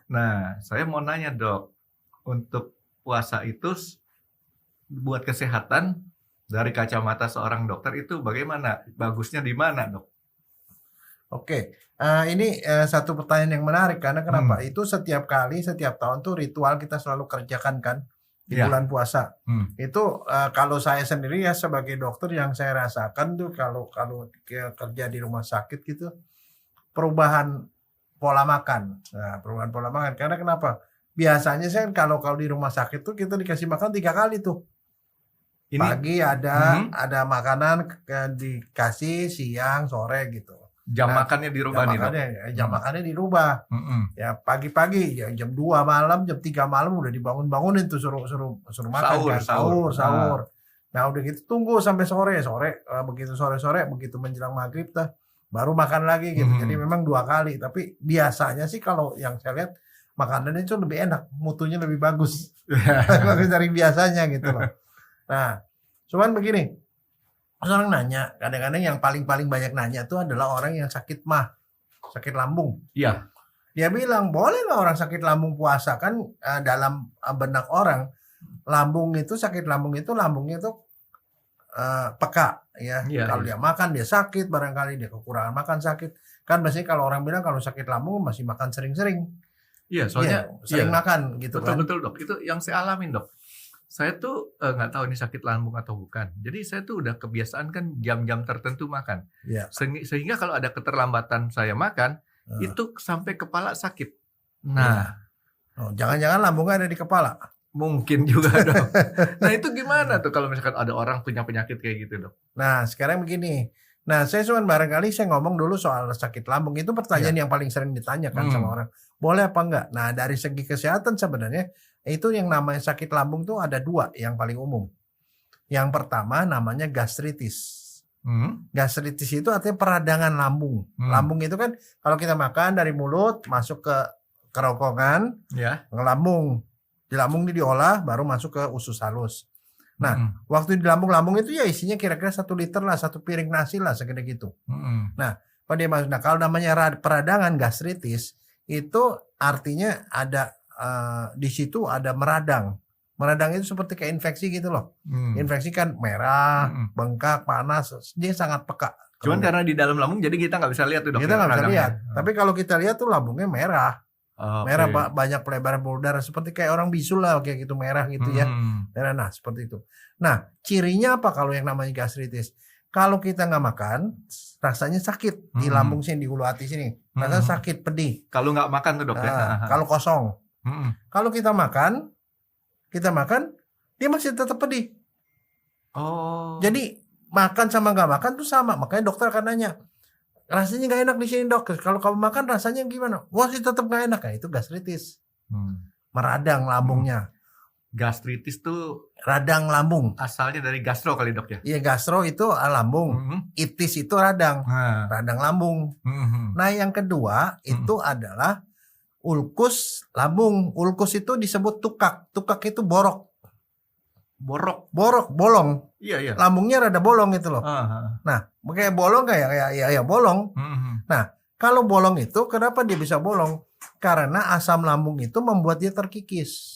Nah, saya mau nanya dok, untuk puasa itu buat kesehatan dari kacamata seorang dokter itu bagaimana? Bagusnya di mana dok? Oke, ini satu pertanyaan yang menarik karena kenapa? Itu setiap kali, setiap tahun tuh ritual kita selalu kerjakan kan di Ya. bulan puasa. Itu kalau saya sendiri ya sebagai dokter yang saya rasakan tuh kalau kerja di rumah sakit gitu perubahan pola makan. Nah, perubahan pola makan karena kenapa? Biasanya sih kan kalau di rumah sakit tuh kita dikasih makan 3 kali tuh. Ini Pagi ada makanan dikasih, siang, sore gitu. jam Nah, makannya dirubah nih dok. jam makannya dirubah. Ya pagi-pagi ya jam 2 malam, jam 3 malam udah dibangunin tuh suruh makan kan. Sahur. Nah, udah gitu tunggu sampai sore. Begitu sore begitu menjelang maghrib baru makan lagi gitu. Jadi memang 2 kali, tapi biasanya sih kalau yang saya lihat makanannya itu lebih enak, mutunya lebih bagus. Bagus dari biasanya gitu loh. Nah, cuman begini, orang nanya, kadang-kadang yang paling banyak nanya itu adalah orang yang sakit sakit lambung. Iya. Dia bilang, boleh nggak orang sakit lambung puasa? Kan dalam benak orang, sakit lambungnya itu peka. Ya. Kalau dia makan, dia sakit, barangkali dia kekurangan makan sakit. Kan biasanya kalau orang bilang kalau sakit lambung masih makan sering-sering. Iya, soalnya sering makan gitu kan. Betul dok, itu yang saya alamin dok. Saya tuh nggak tahu ini sakit lambung atau bukan. Jadi saya tuh udah kebiasaan kan jam-jam tertentu makan. Ya. Sehingga kalau ada keterlambatan saya makan, itu sampai kepala sakit. Nah, jangan-jangan lambungnya ada di kepala. Mungkin juga dok. Nah itu gimana tuh kalau misalkan ada orang punya penyakit kayak gitu dok? Nah sekarang begini. Nah saya cuma barangkali saya ngomong dulu soal sakit lambung. Itu pertanyaan yang paling sering ditanyakan sama orang. Boleh apa enggak? Nah dari segi kesehatan sebenarnya itu yang namanya sakit lambung tuh ada 2 yang paling umum. Yang pertama namanya gastritis. Gastritis itu artinya peradangan lambung. Lambung itu kan kalau kita makan dari mulut masuk ke kerongkongan, ke lambung. Di lambung ini diolah baru masuk ke usus halus. Nah, waktu di lambung itu ya isinya kira-kira 1 liter lah, 1 piring nasi lah segede gitu. Nah, kalau namanya peradangan gastritis itu artinya ada di situ ada meradang. Meradang itu seperti kayak infeksi gitu loh. Infeksi kan merah, bengkak, panas, dia sangat peka. Cuman karena di dalam lambung jadi kita nggak bisa lihat tuh dok. Kita nggak bisa lihat. Tapi kalau kita lihat tuh lambungnya merah. Merah banyak pelebaran pembuluh darah seperti kayak orang bisul lah kayak gitu merah gitu ya. Merah, nah seperti itu. Nah cirinya apa kalau yang namanya gastritis? Kalau kita nggak makan rasanya sakit di lambung sini, di hulu hati sini. Rasanya sakit, pedih. Kalau nggak makan tuh dok ya? Kalau kosong. Kalau kita makan dia masih tetap pedih. Jadi makan sama nggak makan tuh sama. Makanya dokter akan nanya, rasanya nggak enak di sini dok. Kalau kamu makan rasanya gimana? Wah sih tetap nggak enak. Nah, itu gastritis. Meradang lambungnya. Gastritis tuh radang lambung. Asalnya dari gastro kali dok ya? Iya gastro itu lambung. Itis itu radang. Radang lambung. Nah yang kedua itu adalah ulkus lambung. Ulkus itu disebut tukak. Tukak itu borok. Bolong. Iya. Lambungnya rada bolong itu loh. Nah, kayak bolong kayak bolong. Nah, kalau bolong itu kenapa dia bisa bolong? Karena asam lambung itu membuat dia terkikis.